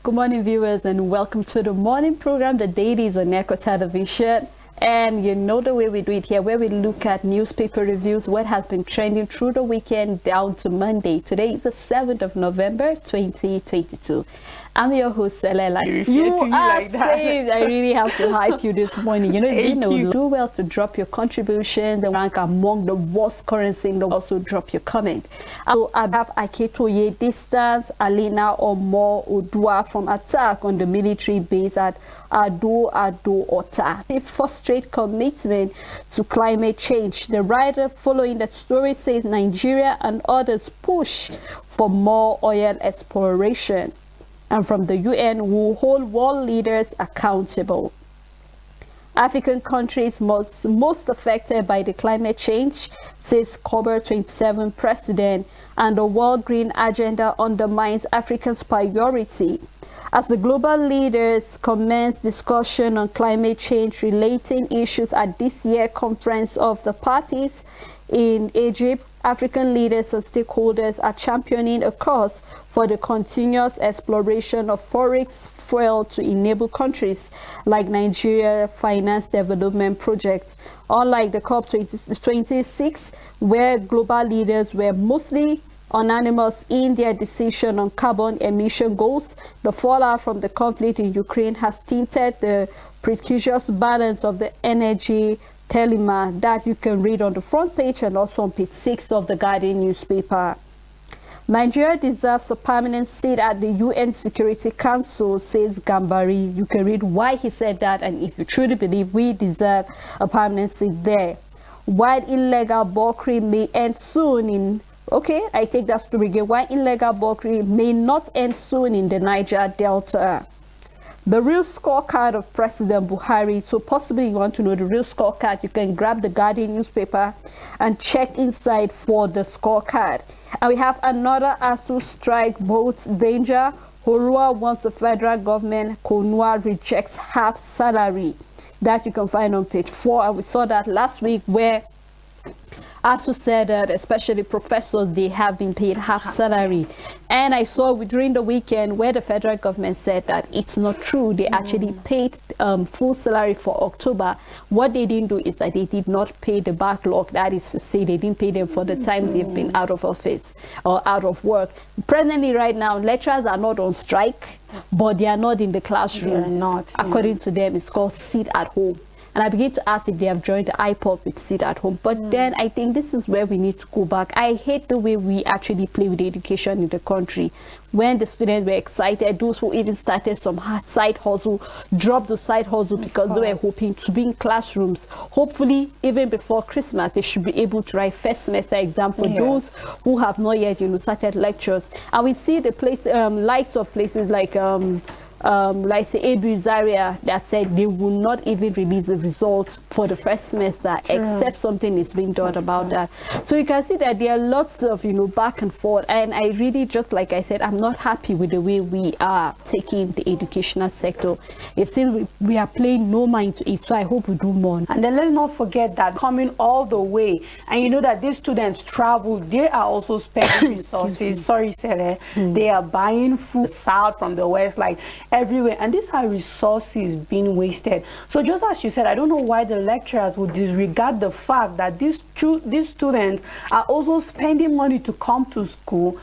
Good morning, viewers, and welcome to the morning program, the Dailies on Echo Television. And you know the way we do it here, where we look at newspaper reviews, what has been trending through the weekend down to Monday. Today is the 7th of November, 2022. I'm your host, Selela. You are like saved. I really have to hype you this morning. You know, it's do well to drop your contributions and rank among the worst currency in the world. Also drop your comment. So I have Aketoye Distance, Alina Omo Odua from attack on the military base at Ado Ota. A frustrated commitment to climate change. The writer following the story says Nigeria and others push for more oil exploration. And from the UN will hold world leaders accountable. African countries most affected by the climate change, says COP27 president, and the World Green Agenda undermines Africa's priority. As the global leaders commence discussion on climate change relating issues at this year's conference of the parties in Egypt, African leaders and stakeholders are championing a cause for the continuous exploration of forest fuel to enable countries like Nigeria finance development projects. Unlike the COP26, where global leaders were mostly unanimous in their decision on carbon emission goals, the fallout from the conflict in Ukraine has tinted the precarious balance of the energy dilemma that you can read on the front page and also on page 6 of the Guardian newspaper. Nigeria deserves a permanent seat at the UN Security Council, says Gambari. You can read why he said that, and if you truly believe we deserve a permanent seat there. While illegal bulkery may end soon in... Okay, I take that story again. Why illegal bulkery may not end soon in the Niger Delta. The real scorecard of President Buhari. So possibly you want to know the real scorecard, you can grab the Guardian newspaper and check inside for the scorecard. And we have another ASU strike boats danger. Horua wants the federal government. Konua rejects half salary. That you can find on page 4. And we saw that last week where ASU said that especially professors, they have been paid half salary. And I saw during the weekend where the federal government said that it's not true. They actually paid full salary for October. What they didn't do is that they did not pay the backlog. That is to say, they didn't pay them for the time they've been out of office or out of work. Presently, right now, lecturers are not on strike, but they are not in the classroom. They're not. According to them, it's called sit at home. And I begin to ask if they have joined the iPod with sit at home. But then I think this is where we need to go back. I hate the way we actually play with education in the country. When the students were excited, those who even started some side hustle, dropped the side hustle because they were hoping to be in classrooms. Hopefully, even before Christmas, they should be able to write first semester exam for those who have not yet, started lectures. And we see the place, likes of places like say Abu Zaria that said they will not even release the results for the first semester except something is being done about that. So you can see that there are lots of back and forth, and I really, just like I said, I'm not happy with the way we are taking the educational sector. It seems we are playing no mind to it, so I hope we do more. And then let's not forget that coming all the way, and you know that these students travel, they are also spending resources. Sorry, Sele. They are buying food south from the west, like everywhere, and these are resources being wasted. So just as you said, I don't know why the lecturers would disregard the fact that these students are also spending money to come to school.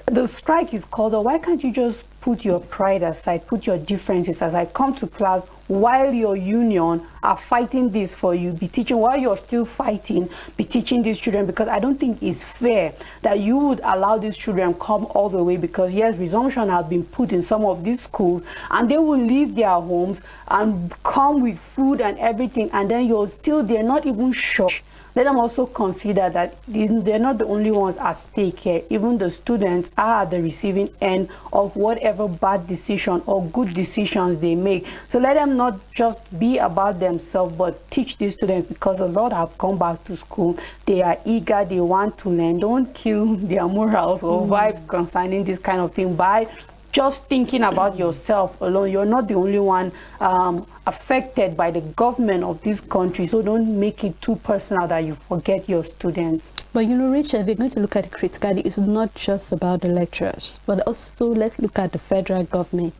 The strike is called, or why can't you just put your pride aside, put your differences aside, come to class while your union are fighting this for you, be teaching while you're still fighting, be teaching these children, because I don't think it's fair that you would allow these children come all the way, because yes, resumption has been put in some of these schools and they will leave their homes and come with food and everything, and then they're not even sure. Let them also consider that they're not the only ones at stake here. Even the students are at the receiving end of whatever bad decision or good decisions they make. So let them not just be about themselves, but teach these students, because a lot have come back to school. They are eager, they want to learn. Don't kill their morals or vibes concerning this kind of thing by just thinking about yourself alone. You're not the only one affected by the government of this country, so don't make it too personal that you forget your students. But you know, Richard, if we're going to look at it critically, it's not just about the lecturers, but also let's look at the federal government.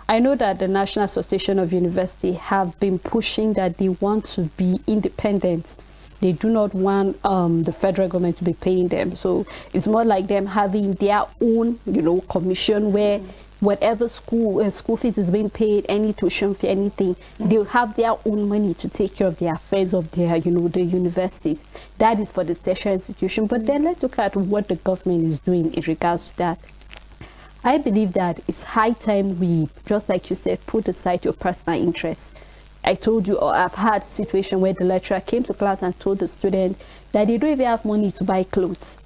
I know that the National Association of University have been pushing that they want to be independent. They do not want the federal government to be paying them. So it's more like them having their own, you know, commission where whatever school fees is being paid, any tuition fee, anything, they'll have their own money to take care of the affairs of their, you know, the universities. That is for the tertiary institution. But then let's look at what the government is doing in regards to that. I believe that it's high time we, just like you said, put aside your personal interests. I told you, or I've had situation where the lecturer came to class and told the student that they don't even have money to buy clothes.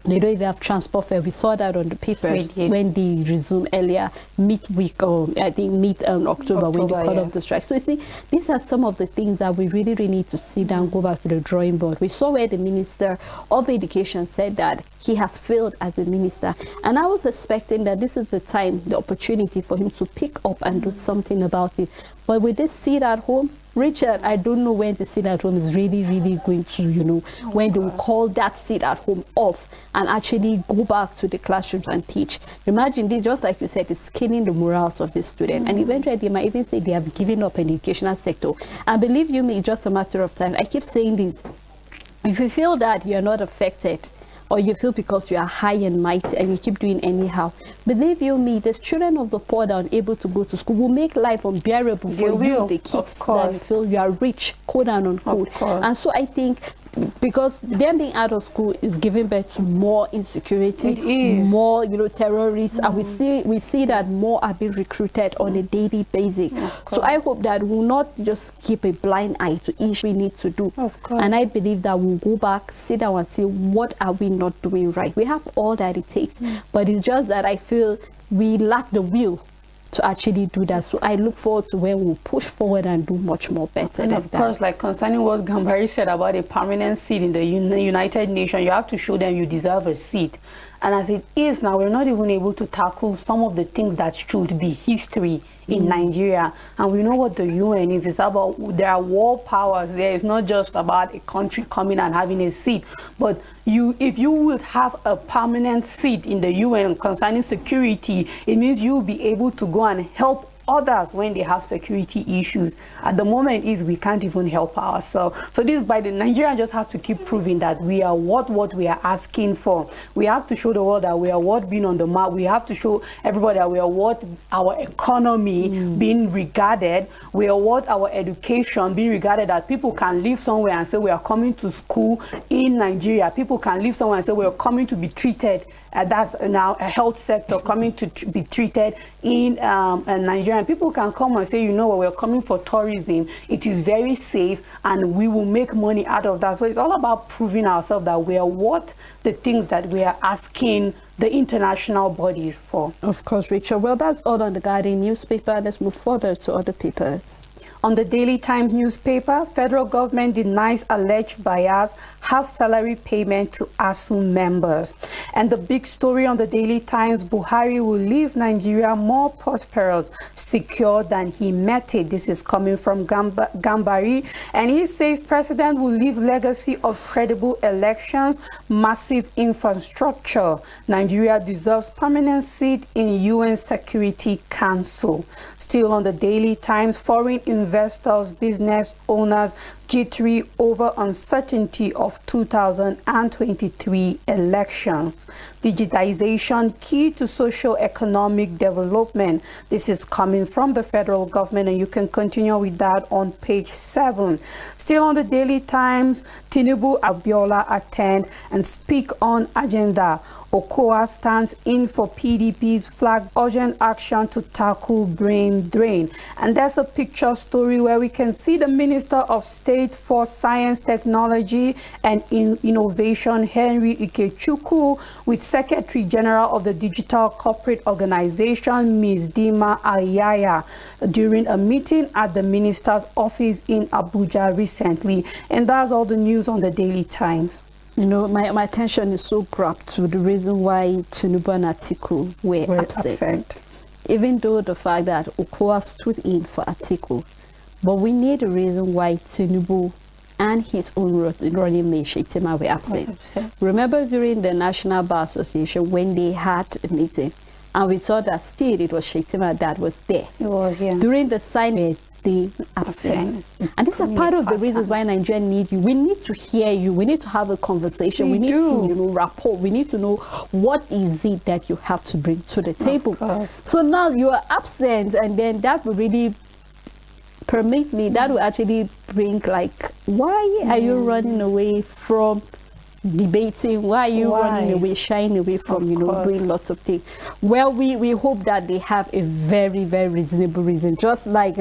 They don't even have transport fare. We saw that on the papers when they resumed earlier, midweek, or I think mid-October, when they called off the strike. So you see, these are some of the things that we really, really need to sit down, go back to the drawing board. We saw where the Minister of Education said that he has failed as a minister. And I was expecting that this is the time, the opportunity for him to pick up and do something about it. But with this seat at home, Richard, I don't know when the seat at home is really, really going to, you know, when they will call that seat at home off and actually go back to the classrooms and teach. Imagine, they, just like you said, it's killing the morals of the student. And eventually they might even say they have given up in the educational sector. And believe you me, it's just a matter of time. I keep saying this. If you feel that you're not affected, or you feel because you are high and mighty and you keep doing anyhow, believe you me, the children of the poor that are unable to go to school will make life unbearable for you, the kids that you feel you are rich, quote and unquote. And so I think because them being out of school is giving birth to more insecurity, more, you know, terrorists, and we see that more are being recruited on a daily basis. So I hope that we'll not just keep a blind eye to each we need to do. And I believe that we'll go back, sit down and see what are we not doing right. We have all that it takes, but it's just that I feel we lack the will to actually do that. So I look forward to when we'll push forward and do much more better. And of course, like concerning what Gambari said about a permanent seat in the United Nations, you have to show them you deserve a seat. And as it is now, we're not even able to tackle some of the things that should be history in Nigeria. And we know what the UN is. It's about, there are world powers there. It's not just about a country coming and having a seat. But if you would have a permanent seat in the UN concerning security, it means you'll be able to go and help others when they have security issues. At the moment is we can't even help ourselves. So this is by the Nigerians just have to keep proving that we are what we are asking for. We have to show the world that we are what being on the map. We have to show everybody that we are what our economy being regarded. We are what our education being regarded, that people can live somewhere and say we are coming to school in Nigeria. People can live somewhere and say we are coming to be treated. That's now a health sector coming to be treated in Nigeria. And people can come and say, you know what, we're coming for tourism. It is very safe and we will make money out of that. So it's all about proving ourselves that we are what the things that we are asking the international bodies for. Of course, Rachel. Well, that's all on the Guardian newspaper. Let's move further to other papers. On the Daily Times newspaper, federal government denies alleged bias half salary payment to ASU members. And the big story on the Daily Times, Buhari will leave Nigeria more prosperous, secure than he met it. This is coming from Gambari. And he says president will leave legacy of credible elections, massive infrastructure. Nigeria deserves permanent seat in UN Security Council. Still on the Daily Times, foreign investors, business owners jittery over uncertainty of 2023 elections. Digitization key to socio-economic development. This is coming from the federal government, and you can continue with that on page 7. Still on the Daily Times, Tinubu Abiola attend and speak on agenda. Okoa stands in for PDP's flag urgent action to tackle brain drain. And there's a picture story where we can see the Minister of State for Science, Technology and Innovation, Henry Ikechukwu, with Secretary General of the Digital Corporate Organization, Ms. Dima Ayaya, during a meeting at the Minister's office in Abuja recently. And that's all the news on the Daily Times. You know, my attention is so grabbed to the reason why Tinubu and Atiku were absent. Even though the fact that Okoa stood in for Atiku, but we need a reason why Tinubu and his own running mate, Shetima, were absent. 100%. Remember during the National Bar Association when they had a meeting, and we saw that still it was Shetima that was there. It was, yeah. During the signing, they absent. And this is part of the reasons why Nigeria need you. We need to hear you. We need to have a conversation. We need to, rapport. We need to know what is it that you have to bring to the table. So now you are absent, and then that will really permit me, that will actually bring like, why are you running away from debating? Why are you running away, shying away from, doing lots of things? Well, we hope that they have a very, very reasonable reason. Just like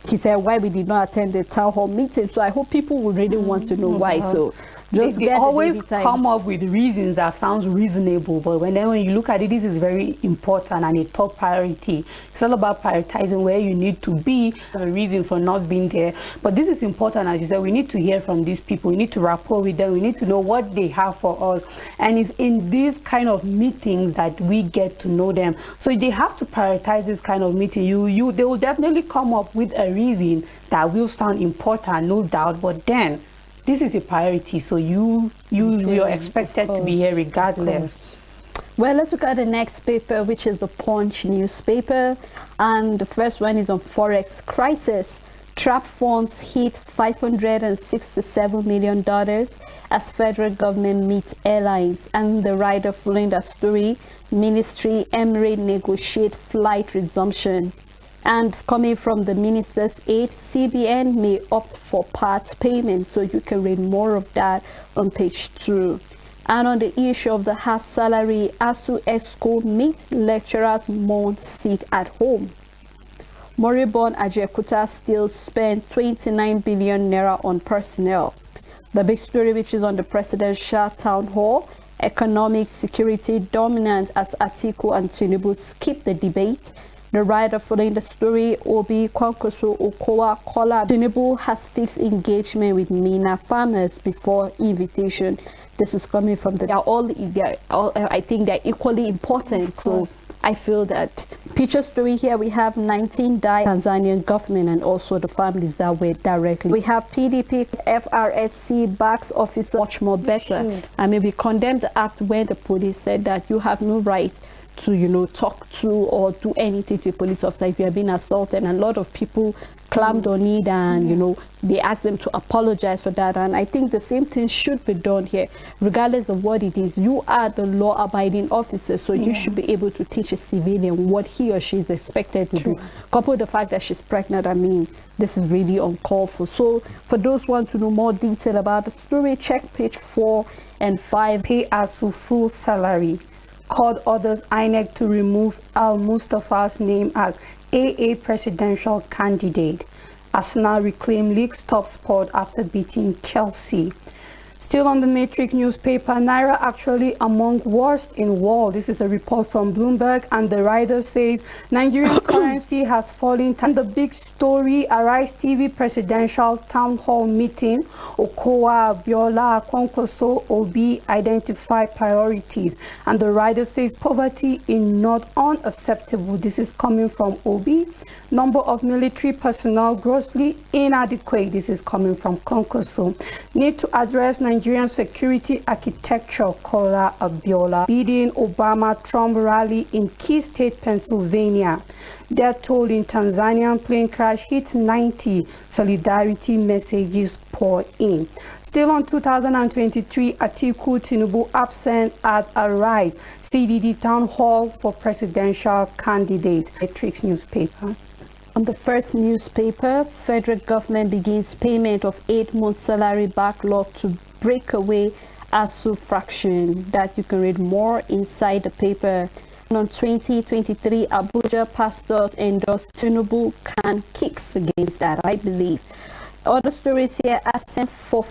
he said, why we did not attend the town hall meeting. So I hope people would really want to know why. So just they always come up with reasons that sounds reasonable, but when you look at it, this is very important and a top priority. It's all about prioritizing where you need to be, the reason for not being there. But this is important, as you said. We need to hear from these people. We need to rapport with them. We need to know what they have for us, and it's in these kind of meetings that we get to know them. So they have to prioritize this kind of meeting. They will definitely come up with a reason that will sound important, no doubt, but then this is a priority, so you're expected to be here regardless. Well, let's look at the next paper, which is the Punch newspaper, and the first one is on Forex crisis. Trap funds hit $567 million as federal government meets airlines. And the writer following that story, Ministry Emirate negotiate flight resumption. And coming from the minister's aide, CBN may opt for part payment. So you can read more of that on page 2. And on the issue of the half salary, ASU ESCO meet lecturers mourn sit at home. Moribond Ajakuta still spent 29 billion naira on personnel. The big story, which is on the presidential town hall, economic security dominant as Atiku and Tinubu skip the debate. The writer following the story, Obi Kwankwaso Okowa Kola, Tinubu has fixed engagement with Mina farmers before invitation. This is coming from I think they're equally important. So I feel that picture story here, we have 19 died Tanzanian government and also the families that were directly. We have PDP, FRSC backs officer much more better. I mean, we condemn the act when the police said that you have no right to, talk to or do anything to a police officer if you are being assaulted. And a lot of people clamped on it and, they asked them to apologize for that. And I think the same thing should be done here, regardless of what it is. You are the law-abiding officer, so you should be able to teach a civilian what he or she is expected to do. Couple the fact that she's pregnant, I mean, this is really uncalled for. So for those who want to know more detail about the story, check page 4 and 5. Pay ASU full salary. Court orders INEC to remove Al Mustafa's name as AA presidential candidate. Arsenal reclaim league's top spot after beating Chelsea. Still on the Matrix newspaper, Naira actually among worst in world. This is a report from Bloomberg, and the writer says Nigerian currency has fallen. And the big story, Arise TV presidential town hall meeting, Okowa, Abiola, Kwankwaso, Obi identify priorities. And the writer says poverty is not unacceptable. This is coming from Obi. Number of military personnel grossly inadequate. This is coming from Kwankwaso. Need to address Nigerian security architecture, Kola Abiola. Bidding Obama-Trump rally in Key State, Pennsylvania. Death toll in Tanzanian plane crash hit 90. Solidarity messages pour in. Still on 2023, Atiku Tinubu absent at Arise. CDD Town Hall for presidential candidate. Matrix newspaper. On the first newspaper, federal government begins payment of 8-month salary backlog to break away ASU fraction. That you can read more inside the paper. And on 2023, Abuja pastors endorse Tinubu can kicks against that, I believe. Other stories here, asking for